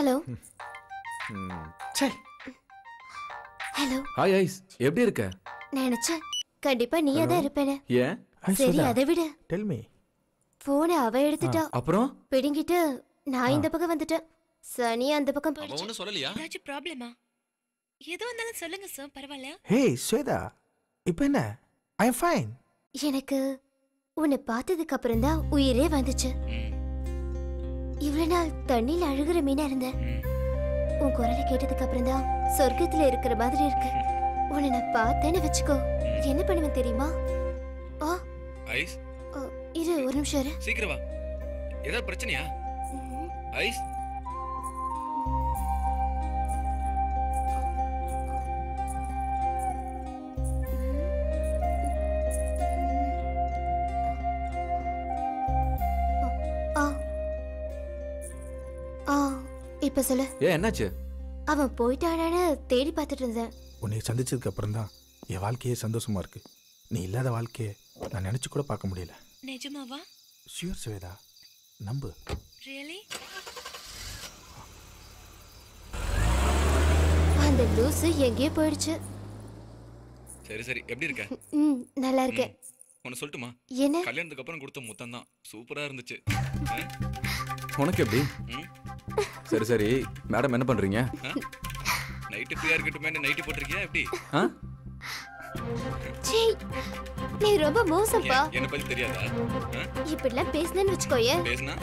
Hello. சே. Hello. Hi ice, எப்படி இருக்க? நினைச்சேன் கண்டிப்பா நீயே தான் இருப்பேன்னு. ஏன்? சரி அதை விடு. Tell me. போனை அவ எடுத்துட்டா. அப்புறம் பிடிங்கிட்டு நான் இந்த பக்கம் வந்துட்டேன். சனி அந்த பக்கம் போயிடுச்சு. அவ ஒண்ணும் சொல்லலையா? ஏதாச்சும் ப்ராப்ளமா? ஏதோ வந்தாலும் சொல்லுங்க சார், பரவாயில்ல. ஹே ஸ்வேதா, இப்போ என்ன? ஐ அம் ஃபைன். எனக்கு உன்னை பார்த்ததுக்கு அப்புறம் தான் உயிரே வந்துச்சு. இவ்வளவு நாள் தண்ணியில் அழுகிற மீனா இருந்தேன். உன் குரலை கேட்டதுக்கு அப்புறம் தான் சொர்க்கத்துல இருக்கிற மாதிரி இருக்கு. உன்னை நான் பார்த்தேன்னு வச்சுக்கோ, என்ன பண்ணுவேன் தெரியுமா? ஆ ஐஸ், இரு ஒரு நிமிஷம் இரு. சீக்கிரம் வா. ஏதாவது பிரச்சனையா? ஐஸ், இப்ப சொல்லு. ஏன் என்னாச்சு? அவன் போயிட்டானான்னு தேடி பார்த்துட்டு இருந்தேன். உன்னை சந்திச்சதுக்கு அப்புறம் தான் என் வாழ்க்கையே சந்தோஷமா இருக்கு. நீ இல்லாத வாழ்க்கையை நான் நினைச்சு கூட பார்க்க முடியல. நிஜமாவா? ஷியூர் ஸ்வேதா, நம்பு. ரியலி? அந்த லூசு எங்கேயோ போயிடுச்சு. சரி சரி, எப்படி இருக்க? நல்லா இருக்கேன். உன்னை சொல்லட்டுமா? என்ன? கல்யாணத்துக்கு அப்புறம் கொடுத்த முத்தம் தான் சூப்பரா இருந்துச்சு. உனக்கு எப்படி? சரி சரி, மேடம் என்ன பண்றீங்க? நைட்டு ஃப்ரீயா இருக்கட்டுமே, நைட்டு போட்டிருக்கியா எப்படி? சீ, நீ ரொம்ப மோசப்பா. என்ன பத்தி தெரியாதா? இப்படிலாம் பேசுனேன்னு வச்சுக்கோயே, பேசுனா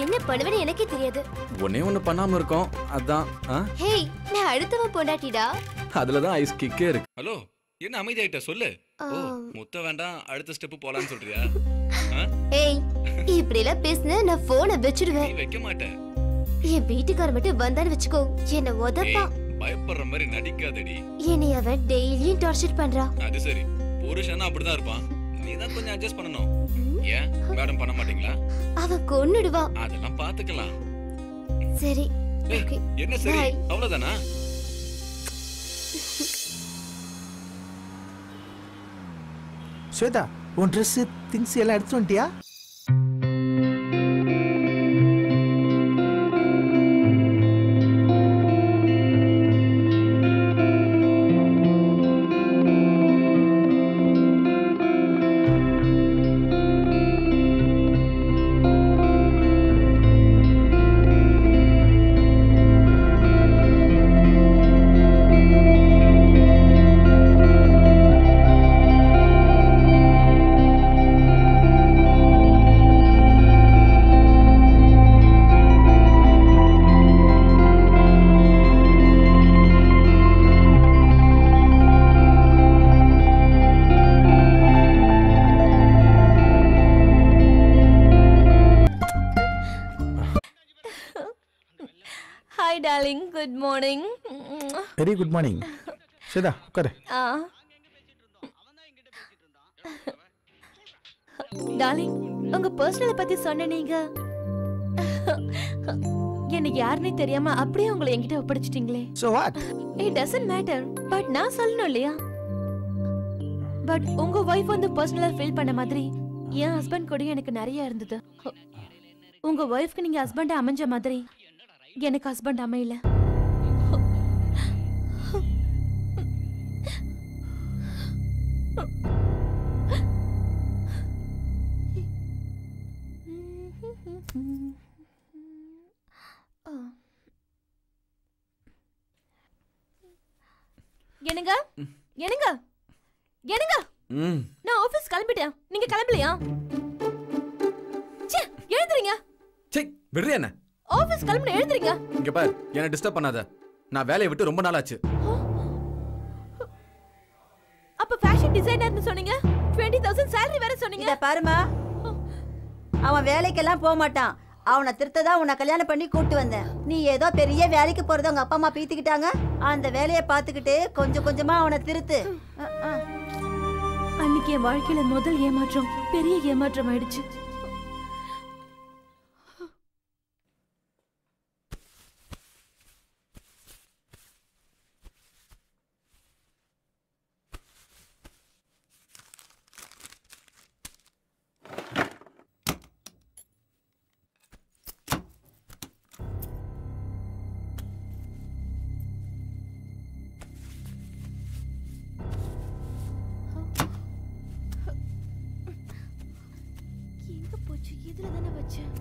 என்ன பண்ணுவேன்னு எனக்கே தெரியாது. ஒன்னே ஒண்ணு பண்ணாம இருக்கோம், அதான். ஹேய், நான் அடுத்தவன் பொண்டாட்டிடா. அதுலதான் ஐஸ் கிக்கே இருக்கு. ஹலோ, என்ன அமைதியாயிட்ட சொல்லு. ஓ, முத்த வேண்டாம், அடுத்த ஸ்டெப் போலான்னு சொல்றியா? ஏய், இப்படி எல்லாம் பேசுன நான் போனை வச்சிடுவேன். நீ வைக்க மாட்டேன். என் வீட்டுக்கார மட்டும் வந்தான்னு வச்சுக்கோ, என்ன உதப்பா. பயப்படுற மாதிரி நடிக்காதடி. என்னை அவன் டெய்லியும் டார்ச்சர் பண்றா. அது சரி, புருஷனா அப்படிதான் இருப்பான். நீ தான் கொஞ்சம் அட்ஜஸ்ட் பண்ணணும். ஏன் மேடம் பண்ண மாட்டீங்களா? அவன் கொன்னுடுவா. அதெல்லாம் பாத்துக்கலாம். சரி. ஓகே, என்ன சரி, அவ்வளவுதானா? ஸ்வேதா, உன் ட்ரெஸ் திங்ஸ் எல்லாம் எடுத்து வந்துட்டியா? Hi darling, good morning. Very good morning. Swetha, உட்காரு. டார்லிங், உங்க பர்சனலை பத்தி சொன்ன நீங்க எனக்கு யாருன்னே தெரியாம அப்படியே உங்களை என்கிட்ட ஒப்படைச்சிட்டீங்களே. So what? It doesn't matter. But நான் சொல்லணும் இல்லையா? பட் உங்க வைஃப் வந்து பர்சனலா ஃபீல் பண்ண மாதிரி என் ஹஸ்பண்ட் கூட எனக்கு நிறைய இருந்தது. உங்க வைஃப்க்கு நீங்க ஹஸ்பண்ட் அமைஞ்ச மாதிரி எனக்கு ஹஸ்பண்ட் அமையல. என்னங்க என்னங்க என்னங்க, நான் ஆபீஸ் கிளம்பிட்டேன், நீங்க கிளம்பலையா? ச்சே, எழுந்துறீங்க. சே, விடுறியா என்ன? ஆபீஸ் கிளம்பி எழுந்துறீங்க. இங்க பாரு, என்ன டிஸ்டர்ப் பண்ணாத. நான் வேலையை விட்டு ரொம்ப நாள் ஆச்சு. அப்ப ஃபேஷன் டிசைனர்னு சொன்னீங்க, 20,000 salary வேற சொன்னீங்க. இத பாருமா, அவன் வேலைக்கெல்லாம் போக மாட்டான். அவனை திருத்ததா உன்னை கல்யாணம் பண்ணி கூட்டு வந்தேன். நீ ஏதோ பெரிய வேலைக்கு போறத உங்க அப்பா அம்மா பீத்திக்கிட்டாங்க. அந்த வேலையை பார்த்துக்கிட்டு கொஞ்சம் கொஞ்சமா அவனை திருத்து. அன்னைக்கு என் வாழ்க்கையில முதல் ஏமாற்றம் பெரிய ஏமாற்றம் ஆயிடுச்சு. இதுல தானே வச்சேன்.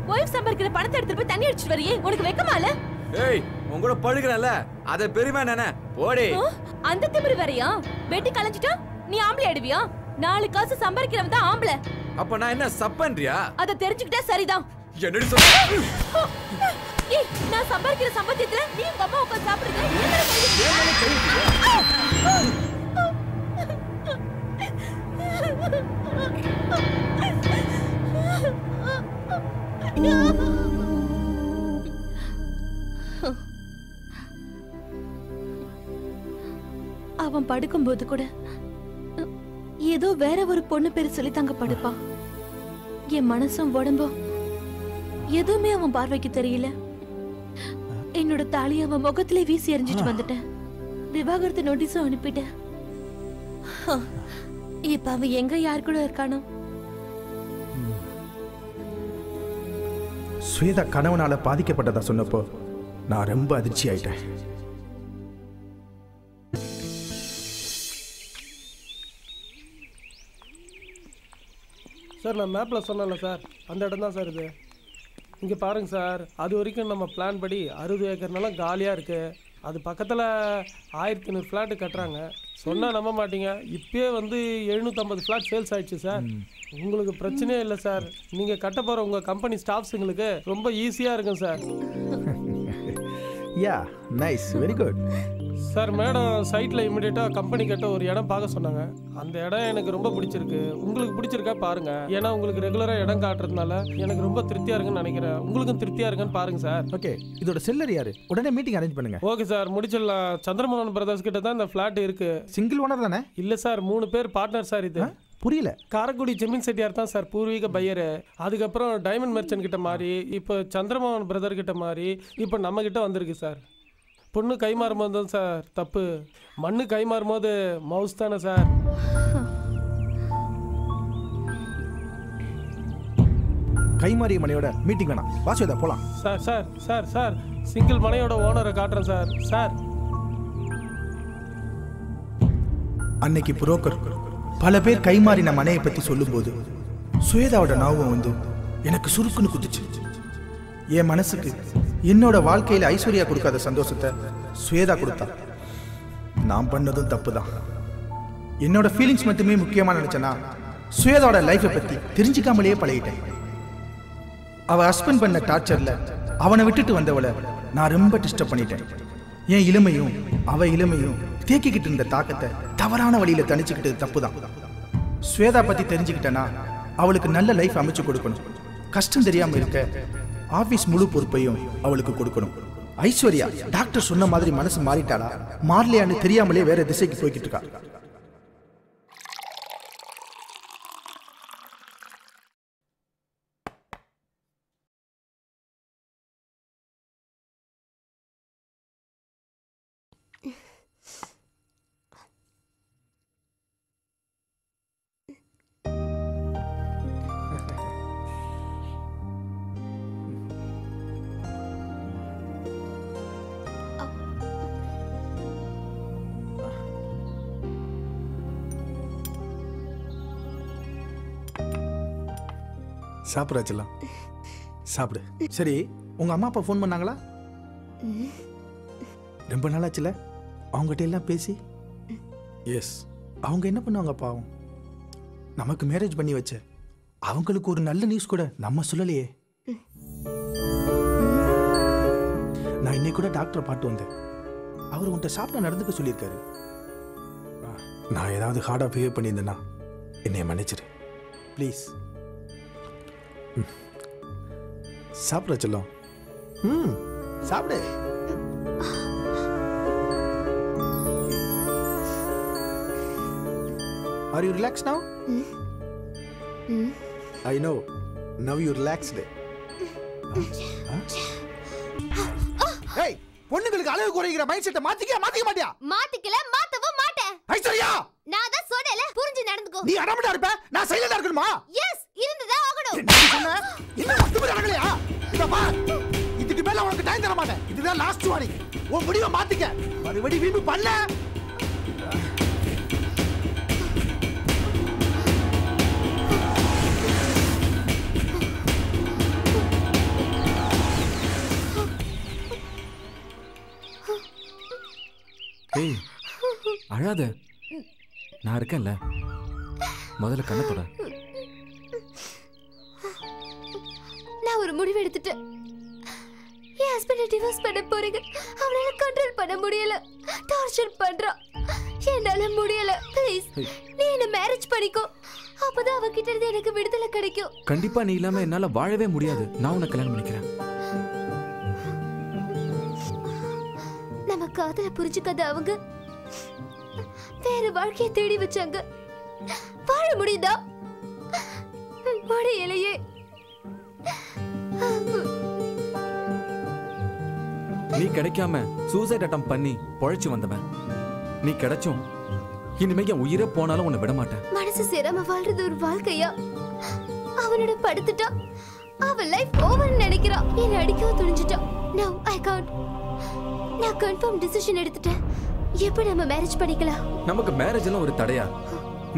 வைஃப் சம்பாதிக்கிற பணத்தை எடுத்துட்டு போய் தண்ணி அடிச்சிட்டு வரியே, உனக்கு வெக்கமா இல்ல? ஏய் உன் கூட படுக்கிறேன்ல அத பெருமை நானே போடி. அந்த திமிரு வேறயா? வெட்டி கலஞ்சிட்டா நீ ஆம்பளை ஆடுவியா? 4 காசு சம்பாதிக்கிறவன் தான் ஆம்பளை. அப்ப நான் என்ன சப்பன்றியா? அத தெரிஞ்சுக்கிட்டா சரிதான். என்னடி சொல்ற? ஏய் நான் சம்பாதிக்கிற சம்பளத்துல நீ உங்க அம்மா உட்கார்ந்து சாப்பிடுறது அவன் படுக்கும்போது கூட ஏதோ வேற ஒரு பொண்ணு பேரு சொல்லி தாங்க படுப்பான். என் மனசும் உடம்பும் எதுவுமே அவன் பார்வைக்கு தெரியல. என்னோட தாலி அவன் முகத்திலே வீசி எறிஞ்சிட்டு வந்துட்டேன். விவாகரத்து நோட்டீஸும் அனுப்பிட்டேன். இப்ப அவன் எங்க யார் கூட இருக்கானோ? ஸ்வேதா கணவனால பாதிக்கப்பட்டதா சொன்னப்போ நான் ரொம்ப அதிர்ச்சி ஆயிட்டேன். சார் நான் மேப்பில் சொன்னேன்ல சார், அந்த இடம் தான் சார் இது. இங்கே பாருங்கள் சார், அது வரைக்கும் நம்ம பிளான் படி 60 ஏக்கர் நிலம் காலியாக இருக்குது. அது பக்கத்தில் 1500 ஃப்ளாட்டு கட்டுறாங்க. சொன்னால் நம்ப மாட்டீங்க, இப்போயே வந்து 750 ஃப்ளாட் சேல்ஸ் ஆயிடுச்சு சார். உங்களுக்கு பிரச்சனையே இல்லை சார். நீங்கள் கட்ட போகிற உங்கள் கம்பெனி ஸ்டாஃப்ஸுங்களுக்கு ரொம்ப ஈஸியாக இருக்கும் sir. Yeah nice, very good sir. Madam சைட்டில் இமிடியேட்டாக கம்பெனி கட்ட ஒரு இடம் பார்க்க சொன்னாங்க. அந்த இடம் எனக்கு ரொம்ப பிடிச்சிருக்கு. உங்களுக்கு பிடிச்சிருக்கா பாருங்கள். ஏன்னா உங்களுக்கு ரெகுலராக இடம் காட்டுறதுனால எனக்கு ரொம்ப திருப்தியாக இருக்குன்னு நினைக்கிறேன். உங்களுக்கும் திருப்தியாக இருக்குன்னு பாருங்கள் சார். ஓகே, இதோட செல்லர் யாரு? உடனே மீட்டிங் அரேஞ்ச் பண்ணுங்க. ஓகே சார், முடிச்சிடலாம். சந்திரமோகன் பிரதர்ஸ் கிட்ட தான் இந்த ஃப்ளாட் இருக்குது. சிங்கிள் ஓனர் தானே? இல்லை சார், 3 பேர் பார்ட்னர் சார். இது புரியல. காரைக்குடி ஜெமீன் செட்டியார் தான் சார் பூர்வீக பையரு. அதுக்கப்புறம் டைமண்ட் மெர்ச்சன்ட் கிட்ட மாறி, இப்போ சந்திரமோகன் பிரதர் கிட்ட மாறி, இப்போ நம்ம கிட்ட வந்திருக்கு சார். பொண்ணு கை மாறும்போது தான் சார் தப்பு. மண்ணு கை மாறும்போது மவுஸ் தானே சார். கைமாறிய மனையோட மீட்டிங் வேணாம், வாசுவேதா போலாம். Sir sir sir sir single மனையோட ஓனரை காட்டுறேன் சார். சார் அன்னைக்கு புரோக்கர் பல பேர் கைமாறின மனையை பத்தி சொல்லும்போது சுவேதாவோட ஞாபகம் வந்து எனக்கு சுருக்குன்னு குதிச்சு. என் மனசுக்கு என்னோட வாழ்க்கையில ஐஸ்வர்யா கொடுக்காத சந்தோஷத்தை சுவேதா கொடுத்தா. நான் பண்ணதும் தப்பு தான். என்னோட ஃபீலிங்ஸ் மட்டுமே முக்கியமா நினைச்சேன்னா சுவேதாவோட லைஃபை பத்தி தெரிஞ்சுக்காமலேயே பழகிட்டேன். அவ ஹஸ்பண்ட் பண்ண டார்ச்சர்ல அவனை விட்டுட்டு வந்தவளை நான் ரொம்ப டிஸ்டர்ப் பண்ணிட்டேன். என் இளமையும் அவ இளமையும் தேக்கிக்கிட்டு இருந்த தாக்கத்தை தவறான வழியில தணிச்சுக்கிட்டு தப்பு தான். ஸ்வேதா பத்தி தெரிஞ்சுக்கிட்டேன்னா அவளுக்கு நல்ல லைஃப் அமைச்சு கொடுக்கணும். கஷ்டம் தெரியாம இருக்க ஆபீஸ் முழு பொறுப்பையும் அவளுக்கு கொடுக்கணும். ஐஸ்வர்யா டாக்டர் சொன்ன மாதிரி மனசு மாறிட்டாளா மாறலையான்னு தெரியாமலே வேற திசைக்கு போய்கிட்டு இருக்கா. சாப்பிடாச்சலாம், சாப்பிடு. சரி, உங்க அம்மா அப்பா ஃபோன் பண்ணாங்களா? ரொம்ப நாளாச்சுல அவங்ககிட்ட எல்லாம் பேசி. எஸ், அவங்க என்ன பண்ணுவாங்க பாவம். நமக்கு மேரேஜ் பண்ணி வச்ச அவங்களுக்கு ஒரு நல்ல நியூஸ் கூட நம்ம சொல்லலையே. நான் இன்னைக்கு கூட டாக்டரை பார்த்து வந்தேன். அவர் உன்கிட்ட சாப்பிட நடந்துக்க சொல்லியிருக்காரு. நான் ஏதாவது ஹார்டாக பிஹேவ் பண்ணியிருந்தேன்னா என்னை மன்னிச்சிரு ப்ளீஸ். சாப்பிட செல்லம். சாப்பிடு. Are you relaxed now? I know. Now you relaxed. Hey, பொண்ணுங்களுக்கு அளவு குறைக்கிற மைண்ட் செட்டை மாத்திக்க மாட்டியா? மாத்திக்கல, மாத்தவும் மாட்டேன். ஐஸ்வர்யா, நான் தான் சொன்னேல, புரிஞ்சு நடந்துக்கோ. நீ அடமடா இருப்ப, நான் சைலண்டா இருக்கணுமா? எஸ், இருந்துதான் ஆகணும். என்ன சொன்ன? என்ன ஒத்துமை நடக்கலையா? இத பார், இதுக்கு மேல உனக்கு டைம் தர மாட்டேன். இதுதான் லாஸ்ட் வார்னிங். உன் முடிவை மாத்திக்க. மறுபடி வீம்பு பண்ண ஏய் அழாத, நான் இருக்கேன்ல. முதல்ல கண்ணத்தோட. நான் ஒரு முடிவு எடுத்துட்டேன். என் ஹஸ்பண்டை டிவோர்ஸ் பண்ண போறீங்க. அவனால கண்ட்ரோல் பண்ண முடியல, டார்ச்சர் பண்றான். என்னால முடியல. ப்ளீஸ் நீ என்ன மேரேஜ் பண்ணிக்கோ. அப்பதான் அவகிட்ட இருந்து எனக்கு விடுதலை கிடைக்கும். கண்டிப்பா நீ இல்லாம என்னால வாழவே முடியாது. நான் உன்னை கல்யாணம் பண்ணிக்கிறேன். நம்ம காதல புரிஞ்சுக்காத அவங்க வேற வாழ்க்கையை தேடி வச்சாங்க. வாழ முடியுதா? முடியலையே. நீ கிடைக்காம சூசைட் அட்டம் பண்ணி பொழைச்சு வந்தவன். நீ கிடைச்சும் இனிமே என் உயிரே போனாலும் உன்னை விட மாட்டேன். மனசு சேராம வாழ்றது ஒரு வாழ்க்கையா? அவனோட படுத்துட்டா அவன் லைஃப் ஓவர் நினைக்கிறான். என்ன அடிக்கவும் துணிஞ்சிட்டான். No I can't. நான் கன்ஃபார்ம் டிசிஷன் எடுத்துட்டேன். எப்ப நம்ம மேரேஜ் பண்ணிக்கலாம்? நமக்கு மேரேஜ் எல்லாம் ஒரு தடையா?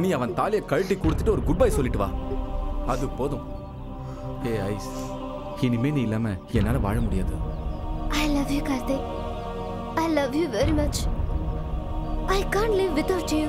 நீ அவன் தாலியை கழட்டி கொடுத்துட்டு ஒரு குட் பை சொல்லிட்டு வா, அது போதும். ஏ ஐஸ், இனிமே நீ இல்லாம என்னால வாழ முடியாது. I love you, Karthik. I love you very much. I can't live without you.